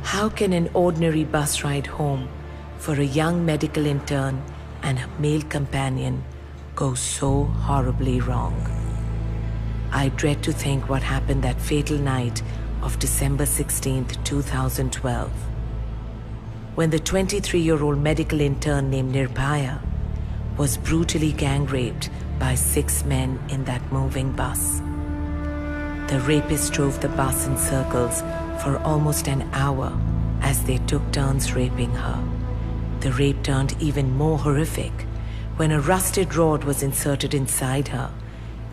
How can an ordinary bus ride home for a young medical intern and her male companion go so horribly wrong? I dread to think what happened that fatal night of December 16th, 2012, when the 23-year-old medical intern named Nirbhaya was brutally gang-raped by 6 men in that moving bus. The rapists drove the bus in circles for almost an hour as they took turns raping her. The rape turned even more horrific when a rusted rod was inserted inside her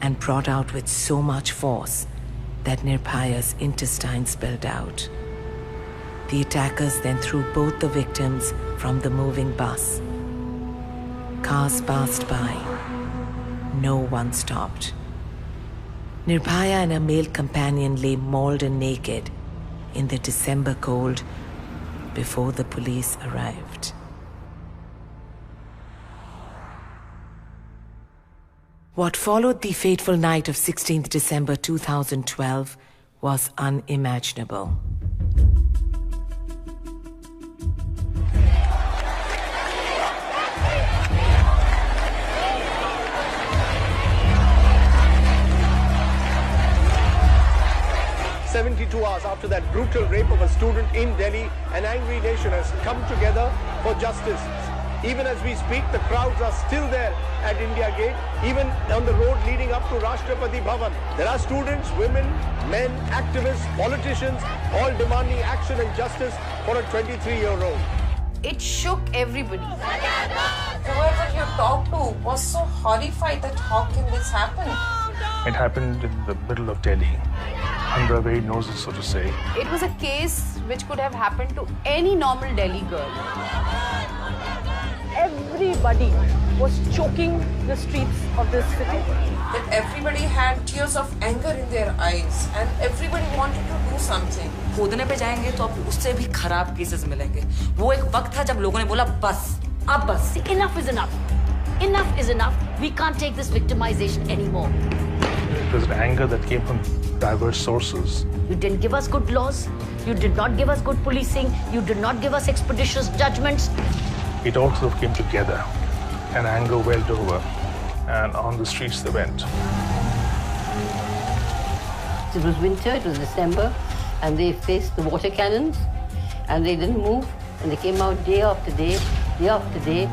and brought out with so much force that Nirbhaya's intestines spilled out. The attackers then threw both the victims from the moving bus. Cars passed by. No one stopped. Nirbhaya and her male companion lay mauled and naked in the December cold before the police arrived. What followed the fateful night of 16th December 2012 was unimaginable. Hours after that brutal rape of a student in Delhi, an angry nation has come together for justice. Even as we speak, the crowds are still there at India Gate, even on the road leading up to Rashtrapati Bhavan. There are students, women, men, activists, politicians, all demanding action and justice for a 23-year-old. It shook everybody. Whoever you talked to was so horrified that how can this happen? It happened in the middle of Delhi, under our very noses, so to say. It was a case which could have happened to any normal Delhi girl. Everybody was choking the streets of this city. That everybody had tears of anger in their eyes and everybody wanted to do something. खोदने पे जाएंगे तो अब उससे भी खराब cases मिलेंगे. वो एक वक्त था जब लोगों ने बोला बस, अब बस. Enough is enough. Enough is enough. We can't take this victimization anymore. It was an anger that came from diverse sources. You didn't give us good laws. You did not give us good policing. You did not give us expeditious judgments. It all sort of came together, and anger welled over, and on the streets they went. It was winter, it was December, and they faced the water cannons, and they didn't move, and they came out day after day, day after day.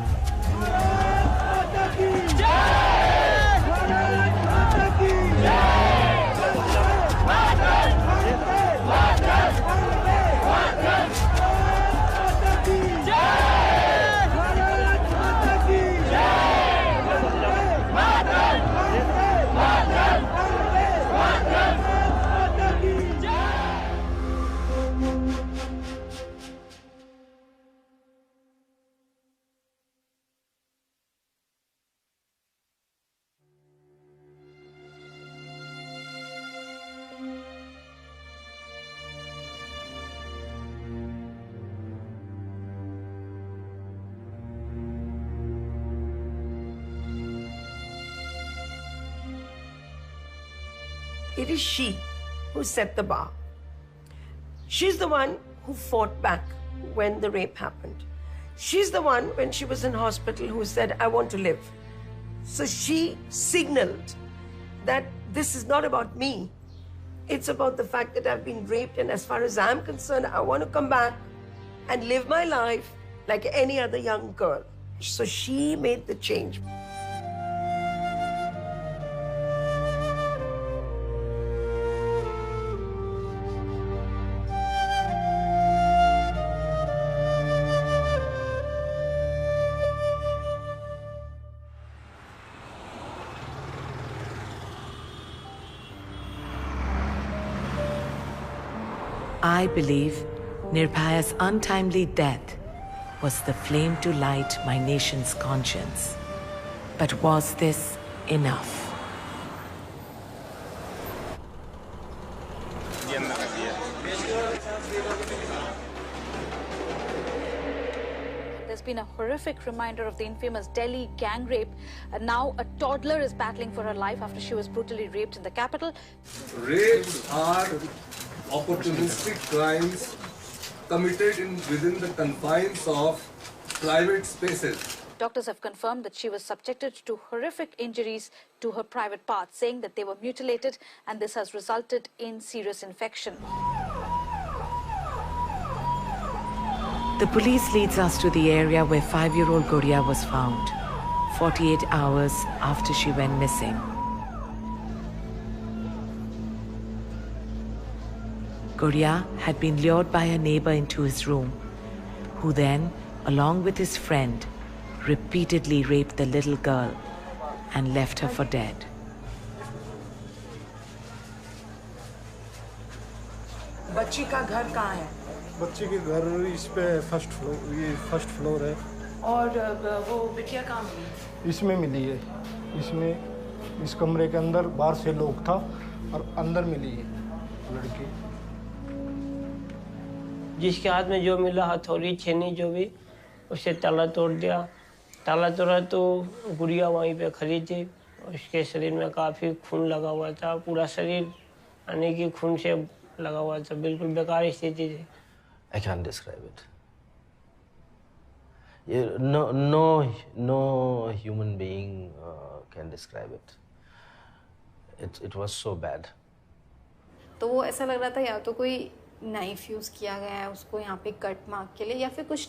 It is she who set the bar. She's the one who fought back when the rape happened. She's the one, when she was in hospital, who said, I want to live. So she signaled that this is not about me. It's about the fact that I've been raped, and as far as I'm concerned, I want to come back and live my life like any other young girl. So she made the change. I believe Nirbhaya's untimely death was the flame to light my nation's conscience. But was this enough? There's been a horrific reminder of the infamous Delhi gang rape, and now a toddler is battling for her life after she was brutally raped in the capital. Rapes are opportunistic crimes committed within the confines of private spaces. Doctors have confirmed that she was subjected to horrific injuries to her private parts, saying that they were mutilated and this has resulted in serious infection. The police leads us to the area where 5-year-old Gudiya was found, 48 hours after she went missing. Gudiya had been lured by a neighbor into his room, who then, along with his friend, repeatedly raped the little girl and left her for dead. बच्ची का घर कहाँ है? बच्ची के घर इस पे फर्स्ट फ्लोर है। और वो बिटिया कहाँ मिली? इसमें मिली है। इसमें इस कमरे के अंदर बाहर से लोग था और अंदर मिली है लड़की। जिसके हाथ में जो मिला, हथौड़ी छेनी जो भी, उसे ताला तोड़ दिया। ताला तोड़ा तो गुड़िया वहीं पे खड़ी थी। उसके शरीर में काफ़ी खून लगा हुआ था, पूरा शरीर यानी कि खून से लगा हुआ था, बिल्कुल बेकार स्थिति थी। I can't describe it. No human being can describe it. It was so bad. तो वो ऐसा लग रहा था या तो कोई नाइफ यूज़ किया गया है उसको यहाँ पे कट मार्क के लिए, या फिर कुछ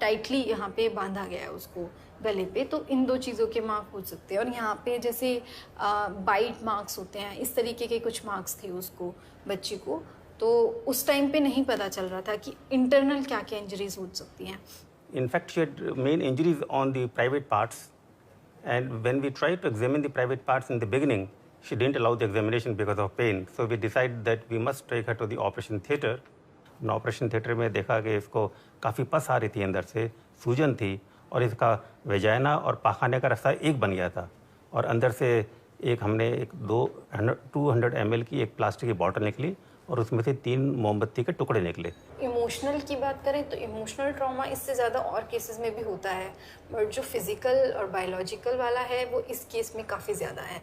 टाइटली यहाँ पे बांधा गया है उसको गले पे। तो इन दो चीज़ों के मार्क हो सकते हैं। और यहाँ पे जैसे बाइट मार्क्स होते हैं, इस तरीके के कुछ मार्क्स थे उसको, बच्ची को। तो उस टाइम पे नहीं पता चल रहा था कि इंटरनल क्या क्या इंजरीज हो सकती हैं। In fact, she had main injuries on the private parts, and when we tried to examine the private parts in the beginning, she didn't allow the examination because of pain. So we decided that we must take her to the operation theatre. In operation theatre में देखा कि इसको काफ़ी पस आ रही थी, अंदर से सूजन थी और इसका वेजाइना और पाखाने का रास्ता एक बन गया था। और अंदर से हमने 200 ml की एक प्लास्टिक की बॉटल निकली और उसमें से 3 मोमबत्ती के टुकड़े निकले। इमोशनल की बात करें तो इमोशनल ट्रॉमा इससे ज़्यादा और केसेस में भी होता है, बट जो फिजिकल और बायोलॉजिकल वाला है वो इस केस में काफ़ी ज़्यादा है।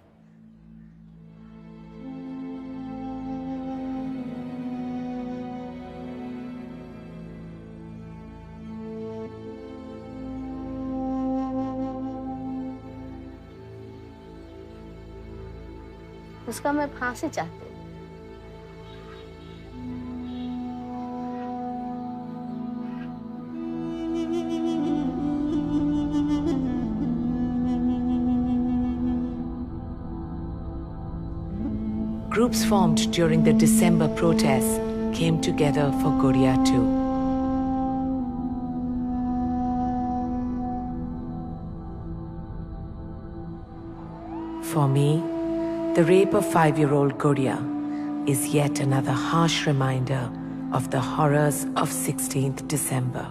उसका मैं फांसी चाहती हूँ। Groups formed during the December protests came together for Gudiya too. For me, the rape of 5-year-old Gudiya is yet another harsh reminder of the horrors of 16th December.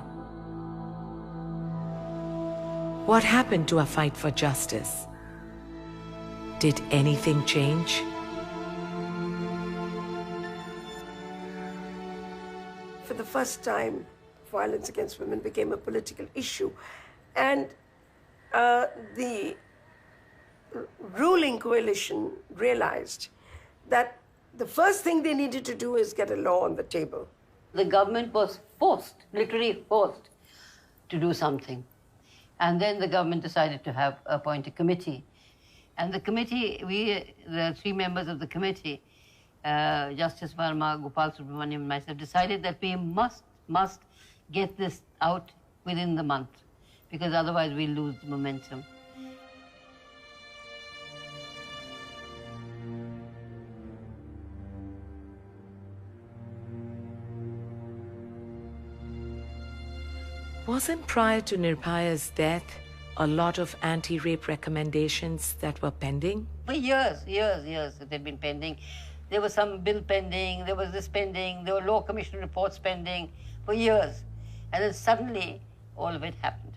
What happened to our fight for justice? Did anything change? For the first time, violence against women became a political issue. And the ruling coalition realized that the first thing they needed to do is get a law on the table. The government was forced, literally forced, to do something. And then the government decided to appoint a committee. And the committee, the 3 members of the committee, Justice Verma, Gopal Subramaniam, and myself, decided that we must get this out within the month, because otherwise we'll lose the momentum. Wasn't prior to Nirbhaya's death a lot of anti-rape recommendations that were pending? For years it had been pending. There was some bill pending, there was this pending, there were law commission reports pending for years. And then suddenly, all of it happened.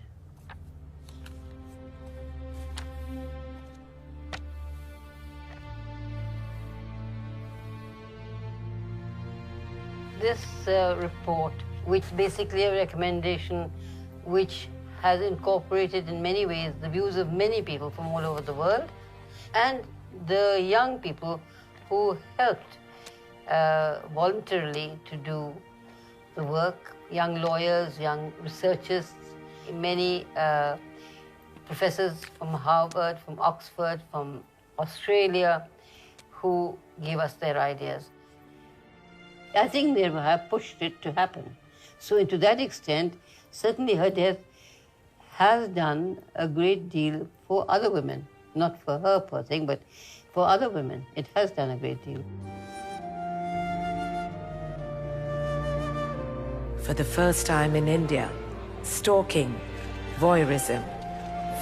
This report, which basically a recommendation which has incorporated in many ways the views of many people from all over the world, and the young people who helped voluntarily to do the work, young lawyers, young researchers, many professors from Harvard, from Oxford, from Australia, who gave us their ideas. I think they have pushed it to happen. So to that extent, certainly her death has done a great deal for other women. Not for her, poor thing, but for other women. It has done a great deal. For the first time in India, stalking, voyeurism,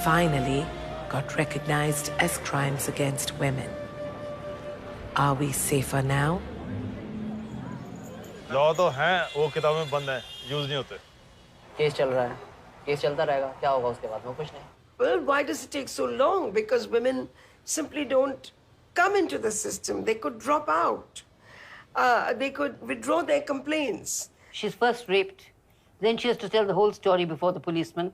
finally got recognized as crimes against women. Are we safer now? Law तो हैं, वो किताबें में बंद हैं, use नहीं होते। Case चल रहा है, केस चलता रहेगा, क्या होगा उसके बाद में कुछ नहीं। Well, why does it take so long? Because women simply don't come into the system. They could drop out. They could withdraw their complaints. She's first raped, then she has to tell the whole story before the policeman,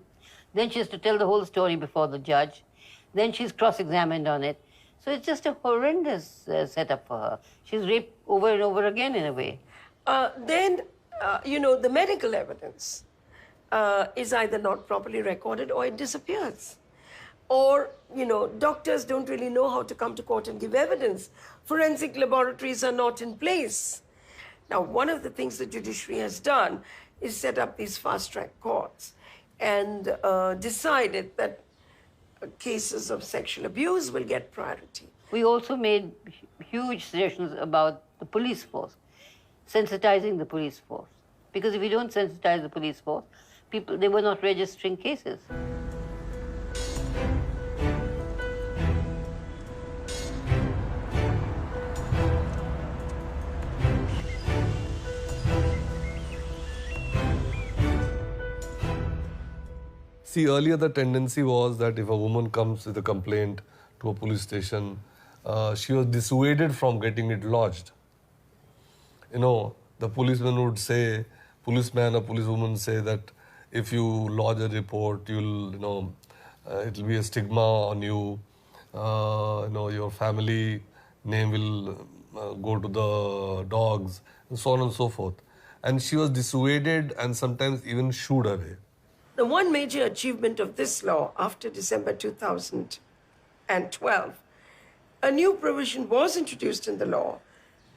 then she has to tell the whole story before the judge, then she's cross-examined on it. So it's just a horrendous setup for her. She's raped over and over again in a way. Then, the medical evidence is either not properly recorded or it disappears. Or, doctors don't really know how to come to court and give evidence. Forensic laboratories are not in place. Now, one of the things the judiciary has done is set up these fast-track courts and decided that cases of sexual abuse will get priority. We also made huge suggestions about the police force, sensitizing the police force. Because if you don't sensitize the police force, they were not registering cases. See, earlier the tendency was that if a woman comes with a complaint to a police station, she was dissuaded from getting it lodged. The policeman or policewoman say that if you lodge a report, it'll be a stigma on you. Your family name will go to the dogs, and so on and so forth. And she was dissuaded and sometimes even shooed away. The one major achievement of this law after December 2012, a new provision was introduced in the law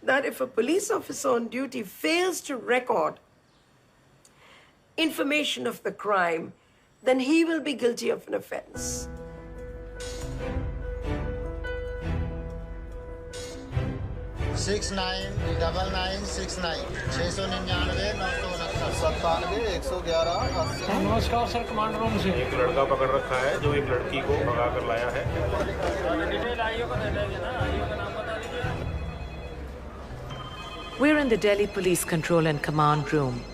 that if a police officer on duty fails to record information of the crime, then he will be guilty of an offense. Six 99969 नमस्कार sir, command room से एक लड़का पकड़ रखा है जो एक लड़की को भगा कर लाया है। We're in the Delhi Police Control and Command Room.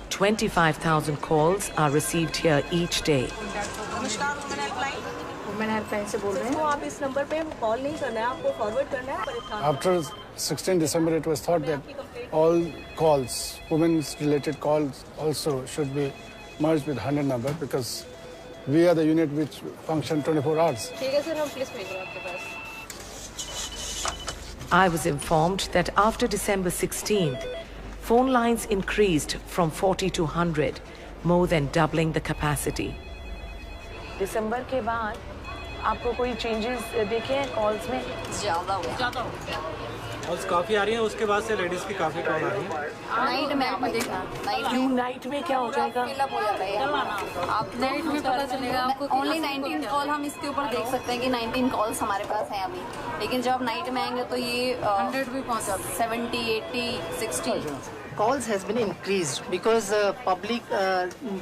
25,000 calls are received here each day. Women helpline से बोल रहे हैं। तो आप इस नंबर पे कॉल नहीं करना है, आपको फॉरवर्ड करना है। After 16 December, it was thought that all calls, women's related calls also should be merged with 100 number because we are the unit which function 24 hours. ठीक है सर, हम पुलिस भेज रहे हैं आपके पास। I was informed that after December 16th, phone lines increased from 40 to 100, more than doubling the capacity. दिसंबर के बाद आपको कोई चेंजेस देखे हैं कॉल्स में? ज़्यादा कॉल्स काफ़ी आ रही हैं, उसके बाद से लेडीज़ की काफ़ी कॉल आ रही है। नाइट में आपको देखा, नाइट में क्या हो जाएगा? फिलअप हो जाता है। आप नाइट में पता चलेगा आपको। ओनली 19 कॉल हम इसके ऊपर देख सकते हैं कि 19 कॉल्स हमारे पास हैं अभी, लेकिन जब नाइट में आएंगे तो ये 100 भी पहुँच जाते हैं, 70, 80, 60। Calls has been increased because public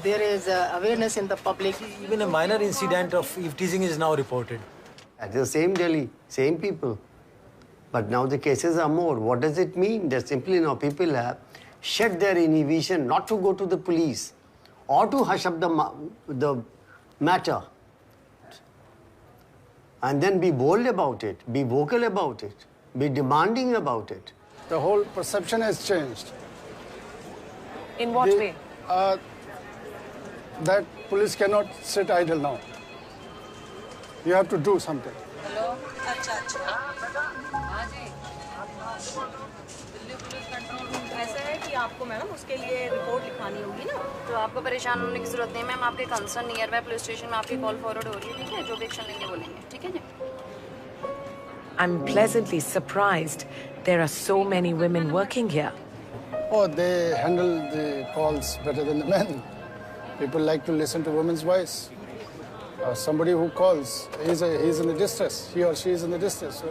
there is awareness in the public. Even a minor incident of teasing is now reported. At the same Delhi, same people. But now the cases are more. What does it mean? That simply now people have shed their inhibition not to go to the police or to hush up the matter. And then be bold about it, be vocal about it, be demanding about it. The whole perception has changed. In what way? That police cannot sit idle now. You have to do something. Hello, अच्छा। हाँ जी। Delhi police control room ऐसा है कि आपको madam उसके लिए report लिखवानी होगी ना। तो आपको परेशान होने की जरूरत नहीं है मैम, आपके concern near by police station में आपकी कॉल फॉरवर्ड हो रही है, ठीक है? जो भी एक्शन लेंगे वो लेंगे, ठीक है जी? I'm pleasantly surprised there are so many women working here. Oh, they handle the calls better than the men. People like to listen to women's voice. Somebody who calls, he's in the distress. He or she is in the distress. So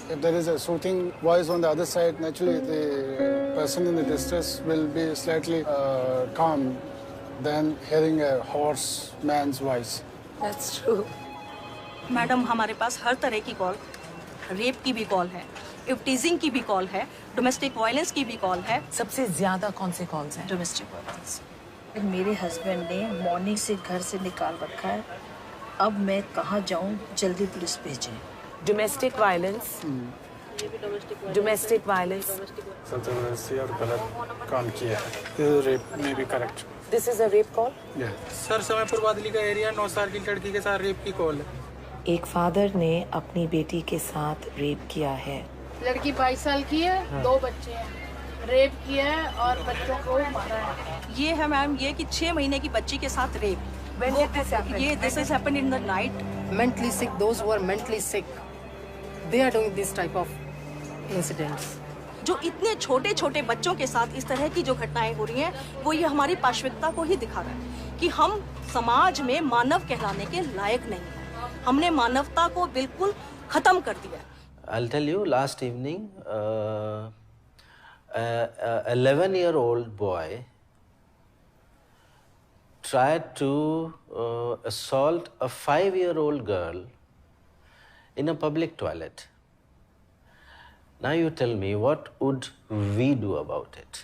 if there is a soothing voice on the other side, naturally the person in the distress will be slightly calm than hearing a hoarse man's voice. That's true. Madam हमारे पास हर तरह की call, rape की भी call है, टीजिंग की भी call है, domestic violence की भी कॉल है। सबसे ज्यादा कौन से कॉल्स हैं? Domestic violence. मेरे हस्बैंड ने मॉर्निंग से घर से निकाल रखा है, अब मैं कहाँ जाऊँ, जल्दी पुलिस भेजें। डोमेस्टिक वायलेंस, डोमेस्टिक वायलेंस, सबसे और गलत काम किया है। रेप में भी correct. This is a rape call? Sir Samaypur Badli का एरिया, 9 साल की लड़की के साथ रेप की कॉल है। एक फादर ने अपनी बेटी के साथ रेप किया है। लड़की 22 साल की है, 2 बच्चे हैं, रेप किया है और बच्चों को मारा है। ये है मैम, ये कि 6 महीने की बच्ची के साथ रेप। ये this is happened in the night. Mentally sick, those who are mentally sick, they are doing this type of incidents. जो इतने छोटे छोटे बच्चों के साथ इस तरह की जो घटनाएं हो रही हैं, वो ये हमारी पाशविकता को ही दिखा रहा है कि हम समाज में मानव कहलाने के लायक नहीं हैं। हमने मानवता को बिल्कुल खत्म कर दिया। I'll tell you, last evening, a 11-year-old boy tried to assault a 5-year-old girl in a public toilet. Now you tell me, what would we do about it?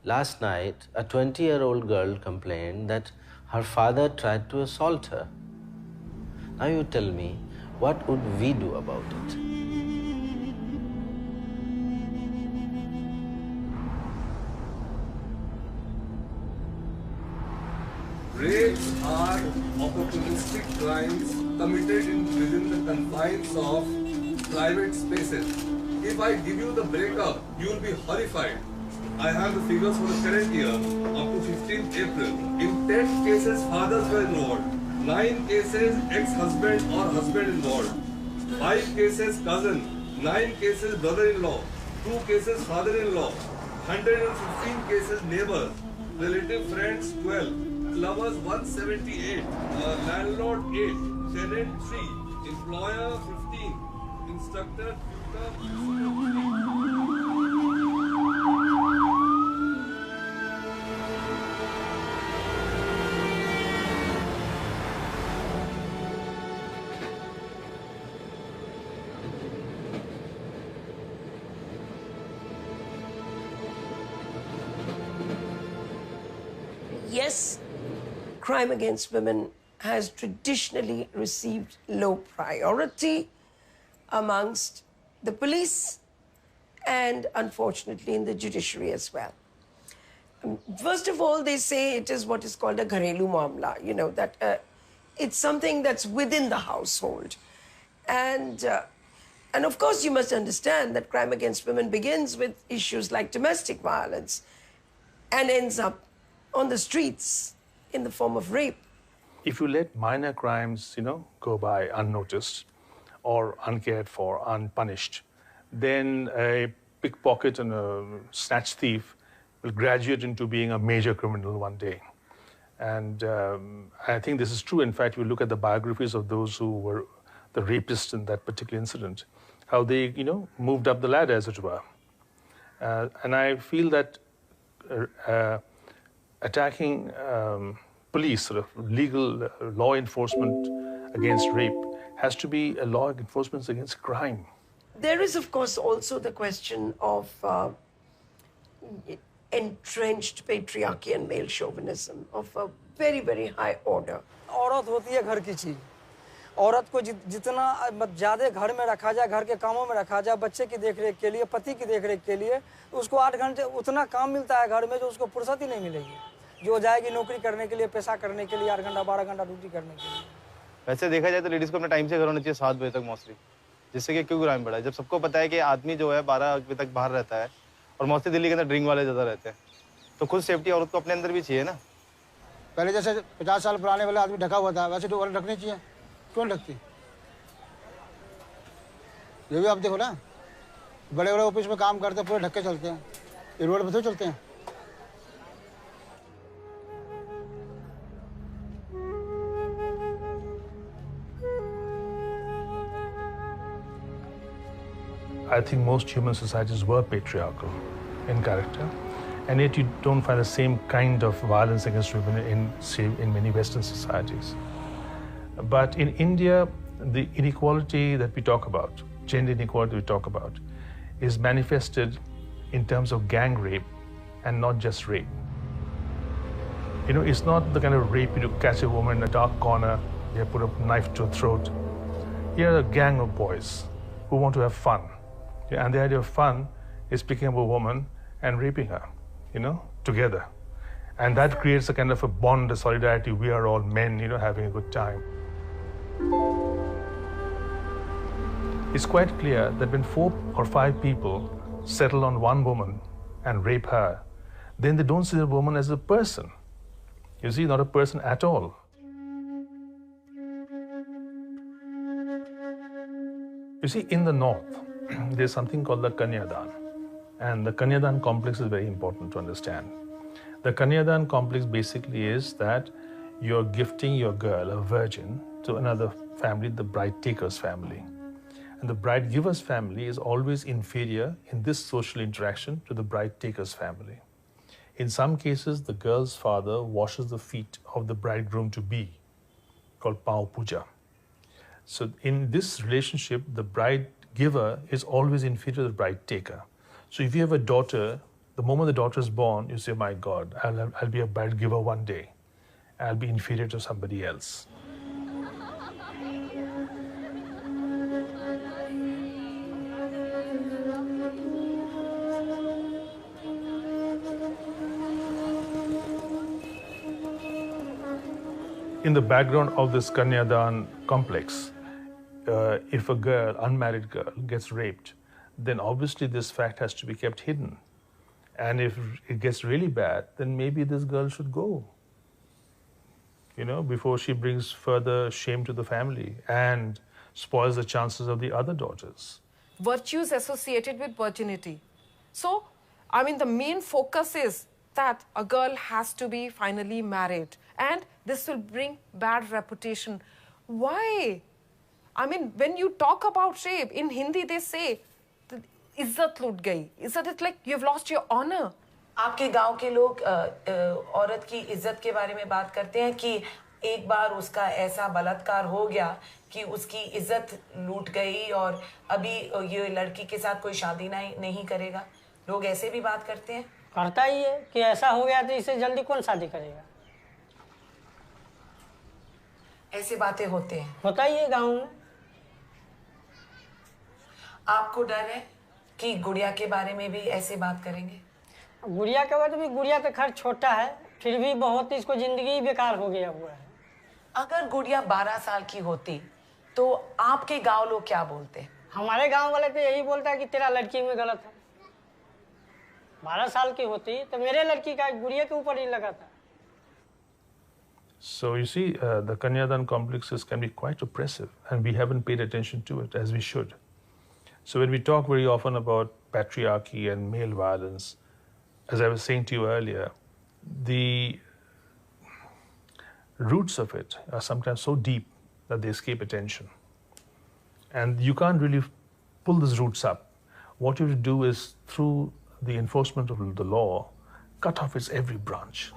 Last night, a 20-year-old girl complained that her father tried to assault her. Now you tell me, what would we do about it? Rapes are opportunistic crimes committed within the confines of private spaces. If I give you the breakup, you will be horrified. I have the figures for the current year up to 15th April. In 10 cases, fathers were involved. 9 cases, ex-husband or husband involved. 5 cases, cousin. 9 cases, brother-in-law. 2 cases, father-in-law. 115 cases, neighbors. Relative friends, 12. Lovers, 178. Landlord, 8. Tenant, 3. Employer, 15. Instructor, tutor, Yes, crime against women has traditionally received low priority amongst the police and unfortunately in the judiciary as well. First of all, they say it is what is called a gharelu mamla, you know, that it's something that's within the household. And of course, you must understand that crime against women begins with issues like domestic violence and ends up on the streets in the form of rape. If you let minor crimes, go by unnoticed or uncared for, unpunished, then a pickpocket and a snatch thief will graduate into being a major criminal one day. And I think this is true. In fact, you look at the biographies of those who were the rapists in that particular incident, how they, moved up the ladder, as it were. And I feel that attacking police, sort of legal law enforcement against rape, has to be a law enforcement against crime. There is, of course, also the question of entrenched patriarchy and male chauvinism of a very, very high order. औरत होती है घर की चीज। औरत को जितना ज़्यादा घर में रखा जाए, घर के कामों में रखा जाए, बच्चे की देखरेख के लिए, पति की देखरेख के लिए, उसको 8 घंटे उतना काम मिलता है घर में जो उसको फुर्सत ही नहीं मिलेगी। जो जाएगी नौकरी करने के लिए, पैसा करने के लिए, 8 घंटा 12 घंटा ड्यूटी करने के लिए। वैसे देखा जाए तो लेडीज को अपने टाइम से घर होना चाहिए 7 बजे तक मोस्टली। जिससे कि क्यों क्राइम बढ़ा है, जब सबको पता है कि आदमी जो है 12 बजे तक बाहर रहता है और मोस्टली दिल्ली के अंदर ड्रिंक वाले ज़्यादा रहते हैं, तो खुद सेफ्टी औरत को अपने अंदर भी चाहिए ना। पहले जैसे 50 साल पुराने वाले आदमी ढका हुआ था, वैसे तो औरत रखनी चाहिए, क्यों ढकती? ये भी आप देखो ना, बड़े बड़े ऑफिस में काम करते हैं पूरे ढक के चलते हैं, ये रोड पे तो चलते हैं। I think most human societies were patriarchal in character, and yet you don't find the same kind of violence against women in many Western societies. But in India, the inequality that we talk about, gender inequality we talk about, is manifested in terms of gang rape and not just rape. You know, it's not the kind of rape you catch a woman in a dark corner, you put a knife to her throat. You're a gang of boys who want to have fun. Yeah, and the idea of fun is picking up a woman and raping her, you know, together. And that creates a kind of a bond, a solidarity. We are all men, you know, having a good time. It's quite clear that when 4 or 5 people settle on one woman and rape her, then they don't see the woman as a person. You see, not a person at all. You see, in the north, there's something called the Kanyadan. And the Kanyadan complex is very important to understand. The Kanyadan complex basically is that you're gifting your girl, a virgin, to another family, the bride taker's family. And the bride giver's family is always inferior in this social interaction to the bride taker's family. In some cases, the girl's father washes the feet of the bridegroom-to-be, called Pao Puja. So in this relationship, the bride giver is always inferior to the bride taker. So if you have a daughter, the moment the daughter is born, you say, my God, I'll be a bride giver one day. I'll be inferior to somebody else. In the background of this Kanyadan complex, if a girl, unmarried girl, gets raped, then obviously this fact has to be kept hidden. And if it gets really bad, then maybe this girl should go, you know, before she brings further shame to the family and spoils the chances of the other daughters. Virtues associated with virginity. So, I mean, the main focus is that a girl has to be finally married, and this will bring bad reputation. Why? I mean, when you talk about rape, in Hindi they say, इज्जत लूट गई. Isn't it like you've lost your honor? आपके गांव के लोग औरत की इज्जत के बारे में बात करते हैं कि एक बार उसका ऐसा बलात्कार हो गया कि उसकी इज्जत लूट गई और अभी ये लड़की के साथ कोई शादी नहीं करेगा. लोग ऐसे भी बात करते हैं. करता ही है कि ऐसा हो गया तो इससे जल्दी कौन शादी करेगा. ऐसे बातें होते हैं. होता ही है गाँव में. आपको डर है कि गुड़िया के बारे में भी ऐसे बात करेंगे? गुड़िया के बारे में, गुड़िया तो खैर छोटा है, फिर भी बहुत इसको जिंदगी बेकार हो गया हुआ है. अगर गुड़िया 12 साल की होती तो आपके गांव लोग क्या बोलते? हमारे गांव वाले तो यही बोलता है कि तेरा लड़की में गलत है. 12 साल की होती तो मेरे लड़की का गुड़िया के ऊपर ही लगा था. So you see, the Kanyadan complexes can be quite oppressive, and we haven't paid attention to it as we should. So when we talk very often about patriarchy and male violence, as I was saying to you earlier, the roots of it are sometimes so deep that they escape attention. And you can't really pull these roots up. What you have to do is, through the enforcement of the law, cut off its every branch.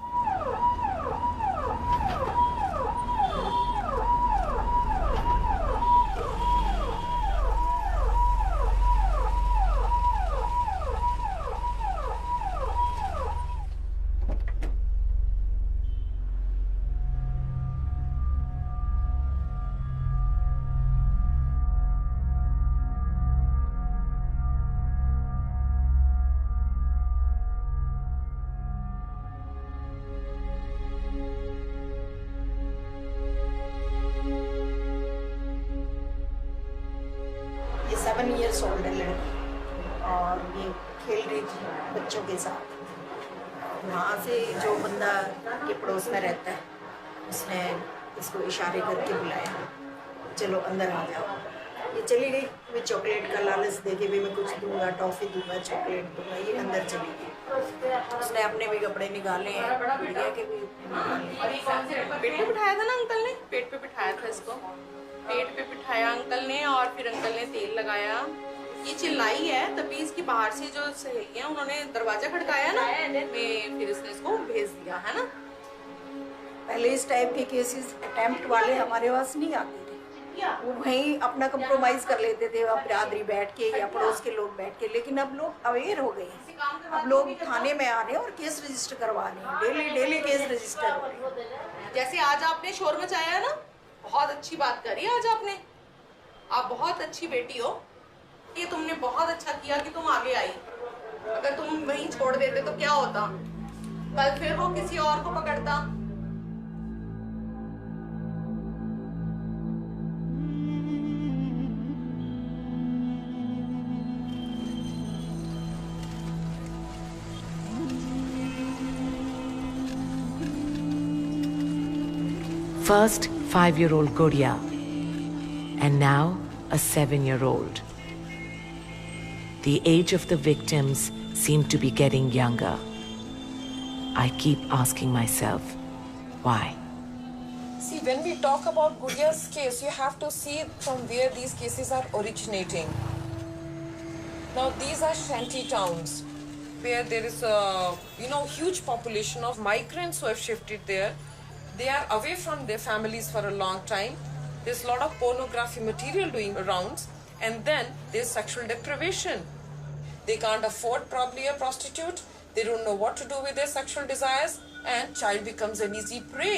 7 years old है लड़की और ये खेल रही थी बच्चों के साथ। वहाँ से जो बंदा के पड़ोस में रहता है उसने इसको इशारे करके बुलाया, चलो अंदर आ जाओ। ये चली गई, मैं चॉकलेट का लालच देके भी मैं कुछ दूंगा, टॉफ़ी दूंगा, चॉकलेट दूंगा, ये अंदर चली गई। उसने अपने भी कपड़े निकाले हैं, गुड़िया के भी पेट पे बिठाया था ना अंकल ने, पेट पे बिठाया था इसको, पेट पे बिठाया अंकल ने और फिर अंकल ने तेल लगाया। ये चिल्लाई है तभी इसकी बाहर से जो सहेलियां उन्होंने दरवाजा खड़काया ना, मैं फिर इसने इसको भेज दिया है ना। पहले इस टाइप के केसेस अटेम्प्ट वाले हमारे पास नहीं आते थे, वो वहीं अपना कंप्रोमाइज कर लेते थे, अब बिरादरी बैठ के या पड़ोस के लोग बैठ के। लेकिन अब लोग अवेयर हो गए हैं, अब लोग थाने में आ रहे हैं और केस रजिस्टर करवा रहे हैं, डेली केस रजिस्टर हो रहे हैं। जैसे आज आपने शोर मचाया ना, बहुत अच्छी बात करी आज आपने, आप बहुत अच्छी बेटी हो, ये तुमने बहुत अच्छा किया कि तुम आगे आई। अगर तुम वहीं छोड़ देते तो क्या होता, कल फिर वो किसी और को पकड़ता। First 5-year-old Gudia, and now a 7-year-old. The age of the victims seemed to be getting younger. I keep asking myself, why? See, when we talk about Gudia's case, you have to see from where these cases are originating. Now, these are shanty towns where there is a huge population of migrants who have shifted there. They are away from their families for a long time. There's a lot of pornography material doing rounds, and then there's sexual deprivation. They can't afford probably a prostitute. They don't know what to do with their sexual desires, and child becomes an easy prey.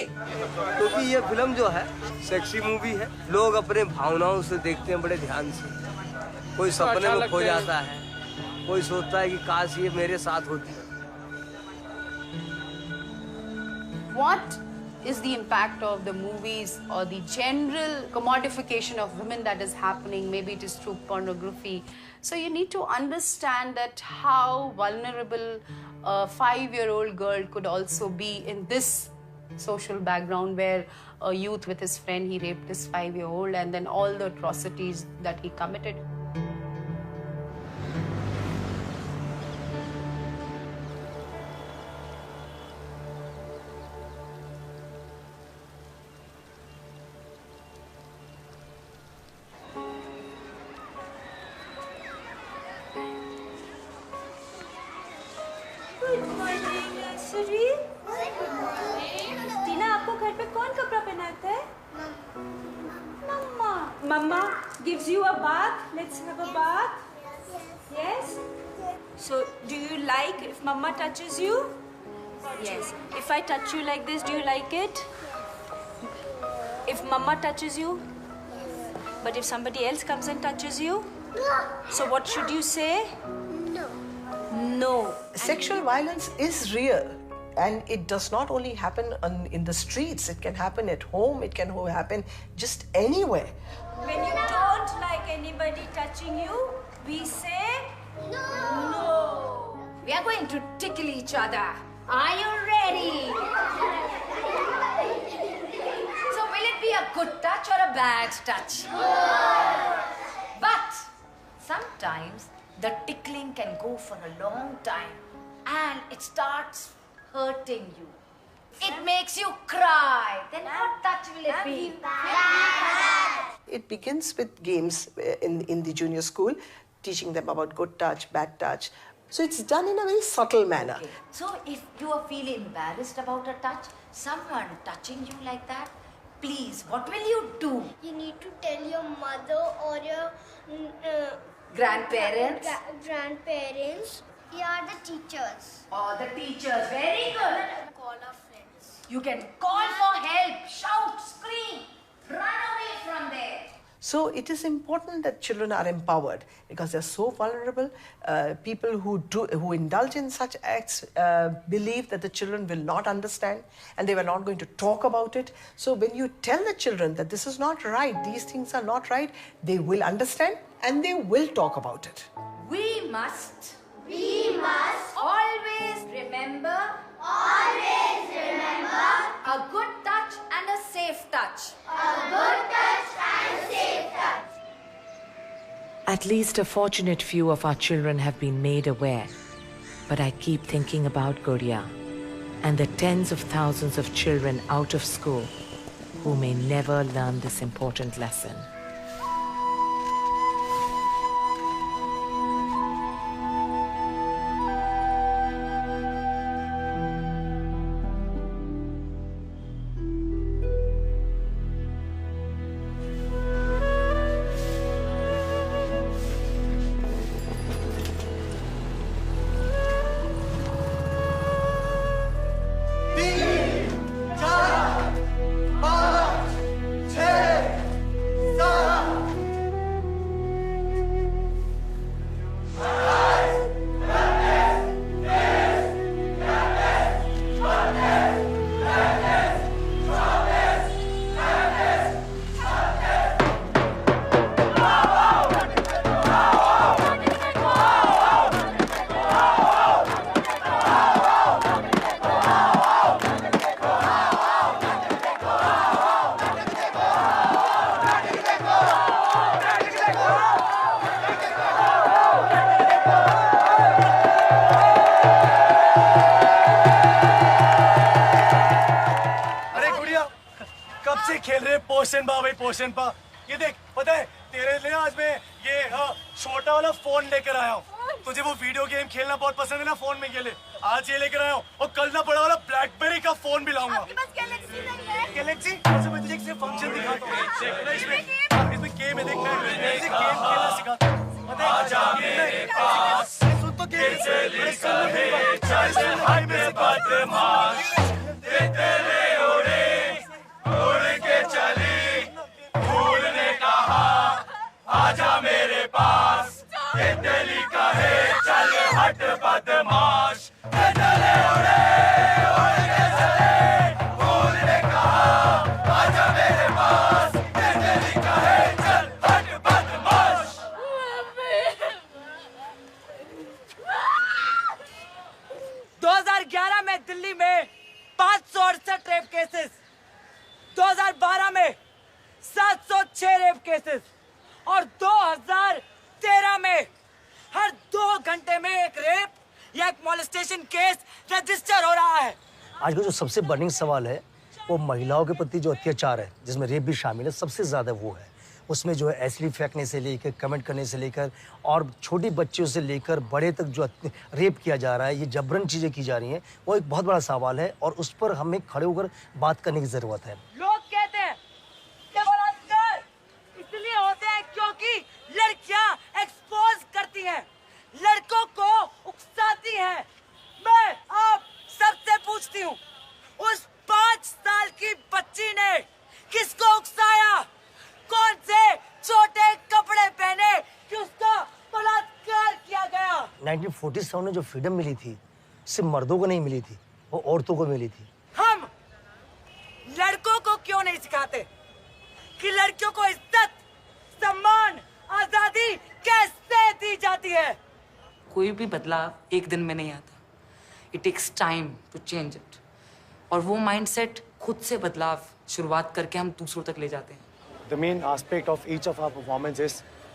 क्योंकि ये film जो है sexy movie है, लोग अपने भावनाओं से देखते हैं बड़े ध्यान से। कोई सपने में खो जाता है, कोई सोचता है कि काश ये मेरे साथ होती। What is the impact of the movies or the general commodification of women that is happening? Maybe it is through pornography. So you need to understand that how vulnerable a 5-year-old girl could also be in this social background where a youth with his friend, he raped this 5-year-old and then all the atrocities that he committed. टीना, आपको घर पे कौन कपड़ा पहनाता है? मम्मा। मम्मा gives you a bath. Let's have a bath. Yes. So, do you like if Mama touches you? Yes. If I touch you like this, do you like it? If Mama touches you? But if somebody else comes and touches you? So what should you say? No. Sexual violence is real, and it does not only happen in the streets. It can happen at home. It can happen just anywhere. When you don't like anybody touching you, we say no. We are going to tickle each other. Are you ready? So will it be a good touch or a bad touch? But sometimes the tickling can go for a long time and it starts hurting you. It makes you cry. Then what touch will it be? It begins with games in the junior school, teaching them about good touch, bad touch. So it's done in a very subtle manner. Okay. So if you are feeling embarrassed about a touch, someone touching you like that, please, what will you do? You need to tell your mother or your grandparents. Grandparents. Yeah, the teachers. Or the teachers. Very good. Call our friends. You can call for help, shout, scream, run away from there. So it is important that children are empowered because they're so vulnerable. People who indulge in such acts believe that the children will not understand and they were not going to talk about it. So when you tell the children that this is not right, these things are not right, they will understand and they will talk about it. We must always remember a good touch and a safe touch. At least a fortunate few of our children have been made aware. But I keep thinking about Guria and the tens of thousands of children out of school who may never learn this important lesson. पोषण पा ये देख पता है तेरे लिए आज मैं ये छोटा वाला फोन लेकर आया हूँ तुझे वो वीडियो गेम खेलना बहुत पसंद है ना फोन में ये ले आज ये लेकर आया हूँ और कल ना बड़ा वाला ब्लैकबेरी का फोन भी लाऊंगा गैलेक्सी अच्छा मैं तुझे एक फंक्शन दिखाता हूँ इसमें गेम है देख मैं गेम खेलना सिखाता हूँ आजा मेरे पास सुन तो गेम आजा मेरे पास ये दिल्ली का है चल हट बदमाश चले उड़े उड़ के चले फूल ने कहा आजा मेरे पास ये दिल्ली का है चल हट बदमाश 2011 में दिल्ली में 568 रेप केसेस 2012 में 706 रेप केसेस और 2013 में हर 2 घंटे में एक रेप या एक मॉलेस्टेशन केस रजिस्टर हो रहा है। आज का जो सबसे बर्निंग सवाल है वो महिलाओं के प्रति जो अत्याचार है जिसमें रेप भी शामिल है सबसे ज्यादा वो है उसमें जो है एसिड फेंकने से लेकर कमेंट करने से लेकर और छोटी बच्चियों से लेकर बड़े तक जो रेप किया जा रहा है ये जबरन चीजें की जा रही हैं वो एक बहुत बड़ा सवाल है और उस पर हमें खड़े होकर बात करने की जरूरत है। लोग कहते हैं कि बलात्कार इसलिए होते हैं क्योंकि लड़कियां एक्सपोज करती हैं लड़कों को उकसाती हैं। मैं आप सबसे पूछती हूँ उस 5 साल की बच्ची ने किसको उकसाया कौन से छोटे कपड़े पहने कि उसका बलात्कार किया गया। 1947 में जो फ्रीडम मिली थी सिर्फ मर्दों को नहीं मिली थी वो औरतों को मिली थी। हम लड़कों को क्यों नहीं सिखाते कि लड़कियों को इज्जत सम्मान आजादी कैसे दी जाती है। कोई भी बदलाव एक दिन में नहीं आता it takes time to change it और वो माइंडसेट खुद से बदलाव शुरुआत करके हम दूसरों तक ले जाते हैं। The main aspect of each of our performance is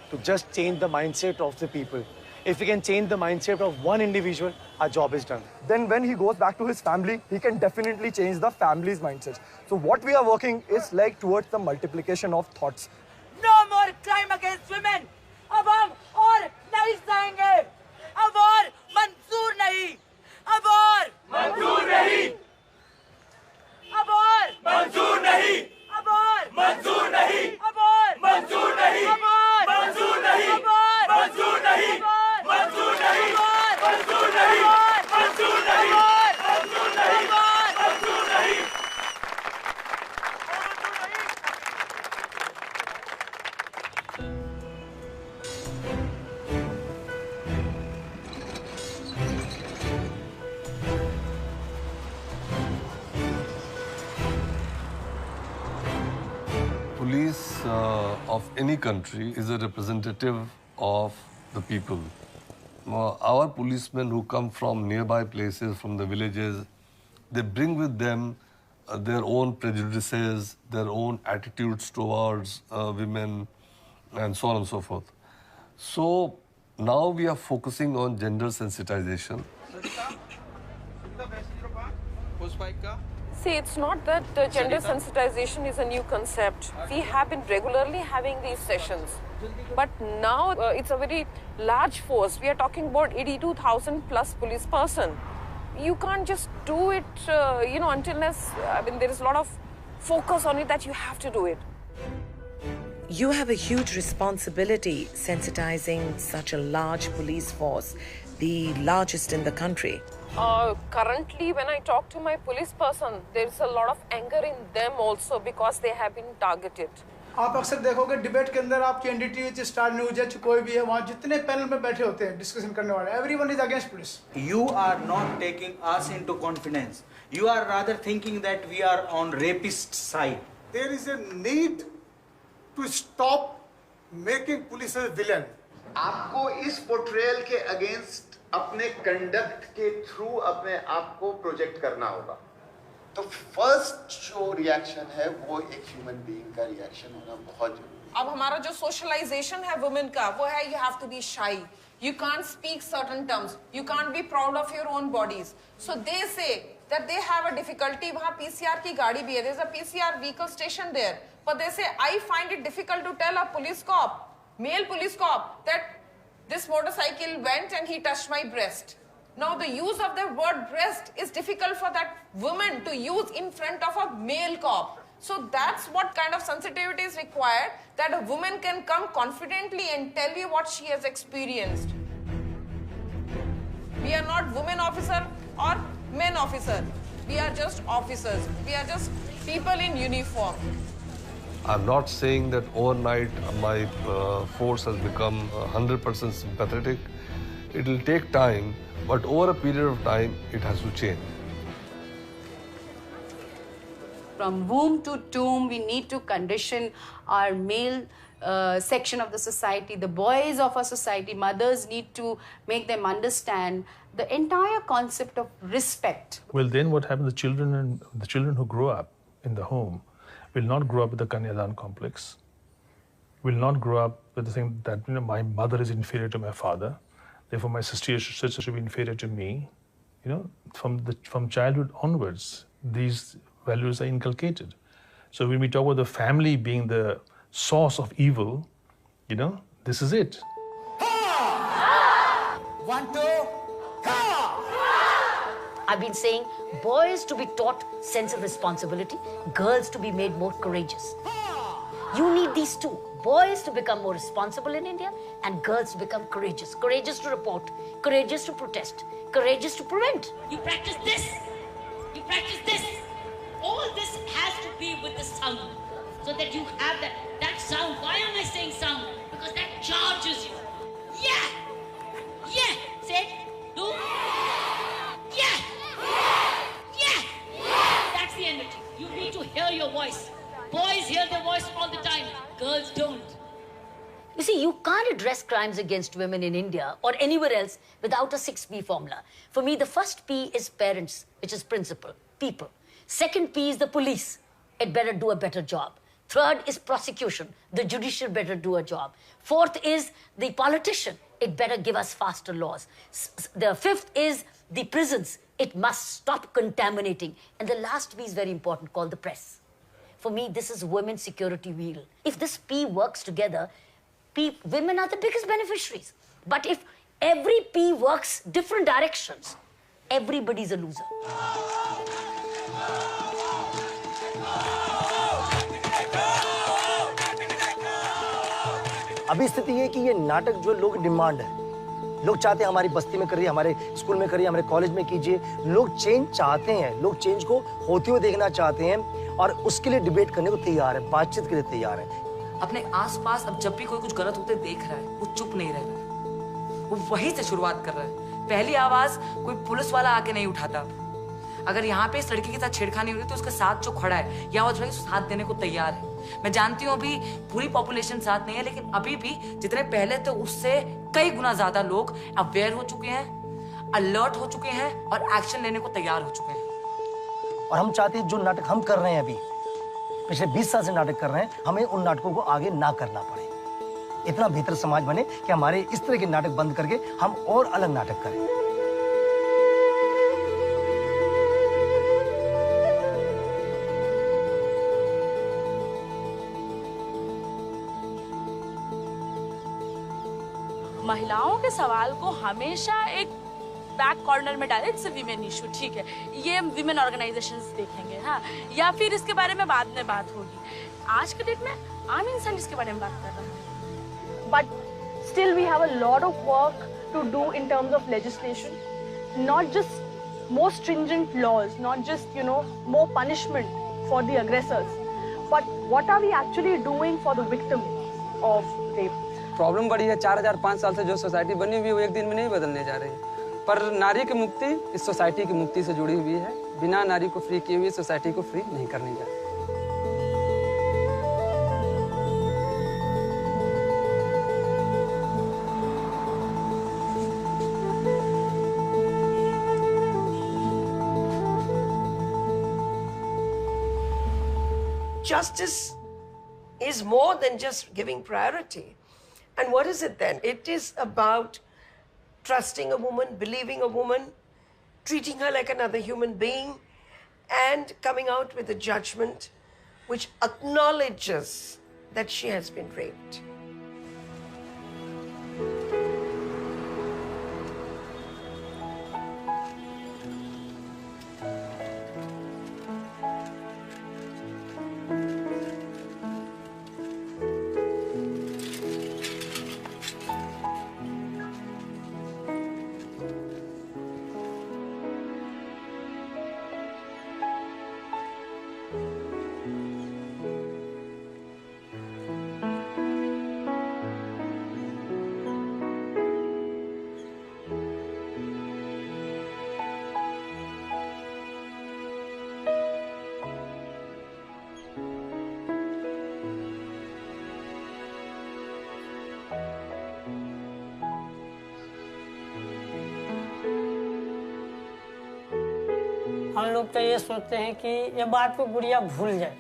to just change the mindset of the people. If we can change the mindset of one individual, our job is done. Then when he goes back to his family, he can definitely change the family's mindset. So what we are working is like towards the multiplication of thoughts. No more crime against women. अब हम और नहीं सहेंगे। अब और मंजूर नहीं। अब और मंजूर नहीं। अब और मंजूर नहीं। अब और मंजूर नहीं। अब और मंजूर नहीं। अब और मंजूर नहीं। अब और मंजूर नहीं। मंजूर नहीं। मंजूर नहीं। मंजूर नहीं। मंजूर नहीं। मंजूर नहीं। of any country is a representative of the people. Our policemen who come from nearby places, from the villages, they bring with them their own prejudices, their own attitudes towards women, and so on and so forth. So now we are focusing on gender sensitization. See, it's not that gender sensitization is a new concept. We have been regularly having these sessions. But now it's a very large force. We are talking about 82,000 plus police person. You can't just do it, unless, there is a lot of focus on it that you have to do it. You have a huge responsibility sensitizing such a large police force, the largest in the country. Currently, when I talk to my police person, there is a lot of anger in them also because they have been targeted. आप अक्सर देखोगे debate के अंदर आप NDTV star news है कोई भी है वहाँ जितने पैनल में बैठे होते हैं डिस्कशन करने वाले everyone is against police You are not taking us into confidence. You are rather thinking that we are on rapist side. There is a need to stop making police a villain. आपको इस portrayal के against अपने conduct के through अपने आप को project करना होगा. तो फर्स्ट जो रिएक्शन है वो एक ह्यूमन बीइंग का रिएक्शन होना बहुत जरूरी. अब हमारा जो सोशलाइजेशन है वुमेन का वो है you have to be shy. You can't speak certain terms. You can't be proud of your own bodies. So they say that they have a difficulty. वहाँ PCR की गाड़ी भी है. There's a PCR vehicle station there. But they say I find it difficult to tell a police cop, male police cop, that this motorcycle went and he touched my breast. Now the use of the word breast is difficult for that woman to use in front of a male cop. So that's what kind of sensitivity is required, that a woman can come confidently and tell you what she has experienced. We are not women officer or men officer. We are just officers. We are just people in uniform. I'm not saying that overnight my force has become 100% sympathetic. It will take time, but over a period of time, it has to change. From womb to tomb, we need to condition our male section of the society, the boys of our society. Mothers need to make them understand the entire concept of respect. Well, then what happens? The children who grow up in the home will not grow up with the Kanyadan complex. Will not grow up with the thing that my mother is inferior to my father. Therefore, my sister should be inferior to me. From childhood onwards, these values are inculcated. So when we talk about the family being the source of evil, this is it. 1, 2, I've been saying boys to be taught sense of responsibility, girls to be made more courageous. You need these two. Boys to become more responsible in India and girls to become courageous. Courageous to report, courageous to protest, courageous to prevent. You practice this. You practice this. All this has to be with the sound. So that you have that sound. Why am I saying sound? Because that charges you. Yeah. Yeah. Say it. Do. Yeah. Yeah. That's the energy. You need to hear your voice. Boys hear their voice all the time. Girls don't. You see, you can't address crimes against women in India or anywhere else without a 6P formula. For me, the first P is parents, which is principle, people. Second P is the police. It better do a better job. Third is prosecution. The judicial better do a job. Fourth is the politician. It better give us faster laws. The fifth is the prisons. It must stop contaminating. And the last P is very important, called the press. For me, this is women's security wheel. If this P works together, women are the biggest beneficiaries. But if every P works different directions, everybody's a loser. अभी स्थिति ये कि ये नाटक जो लोग demand है, लोग चाहते हैं हमारी बस्ती में करिए, हमारे स्कूल में करिए, हमारे कॉलेज में कीजिए. लोग चेंज चाहते हैं, लोग चेंज को होते हुए देखना चाहते हैं और उसके लिए डिबेट करने को तैयार है, बातचीत के लिए तैयार है. अपने आसपास अब जब भी कोई कुछ गलत होते देख रहा है, वो चुप नहीं रह रहा है, वो वहीं से शुरुआत कर रहा है. पहली आवाज कोई पुलिस वाला आके नहीं उठाता. अगर यहाँ पे इस लड़की के साथ छेड़खानी हो रही है तो उसका साथ जो खड़ा है, या वो साथ देने को तैयार है. मैं जानती हूँ अभी पूरी पॉपुलेशन साथ नहीं है, लेकिन अभी भी जितने पहले थे उससे कई गुना ज्यादा लोग अवेयर हो चुके हैं, अलर्ट हो चुके हैं और एक्शन लेने को तैयार हो चुके हैं। और हम चाहते हैं जो नाटक हम कर रहे हैं अभी, पिछले 20 साल से नाटक कर रहे हैं, हमें उन नाटकों को आगे ना करना पड़े। इतना बेहतर समाज बने कि हमारे इस तरह के नाटक बंद करके हम और अलग नाटक करें। महिलाओं के सवाल को हमेशा एक बैक कॉर्नर में डाले, इट्स अ विमेन इशू, ठीक है, ये विमेन ऑर्गेनाइजेशंस देखेंगे, हाँ, या फिर इसके बारे में बाद में बात होगी। आज के डेट में आम इंसान इसके बारे में बात कर रहा है। But still we have a lot of work to do in terms of legislation, not just more stringent laws, not just, you know, more punishment for the aggressors, but what are we actually doing for the victim of rape? Problem बड़ी है, 4005 साल से जो society बनी हुई है वो एक दिन में नहीं बदलने जा रही, पर नारी की मुक्ति इस सोसाइटी की मुक्ति से जुड़ी हुई है। बिना नारी को फ्री किए हुए सोसाइटी को फ्री नहीं करने जा रही। Justice is more than just giving priority. And what is it then? It is about trusting a woman, believing a woman, treating her like another human being, and coming out with a judgment which acknowledges that she has been raped. हम लोग तो ये सोचते हैं कि ये बात को गुड़िया भूल जाए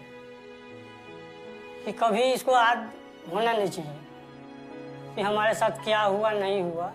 कि कभी इसको याद होना नहीं चाहिए कि हमारे साथ क्या हुआ नहीं हुआ।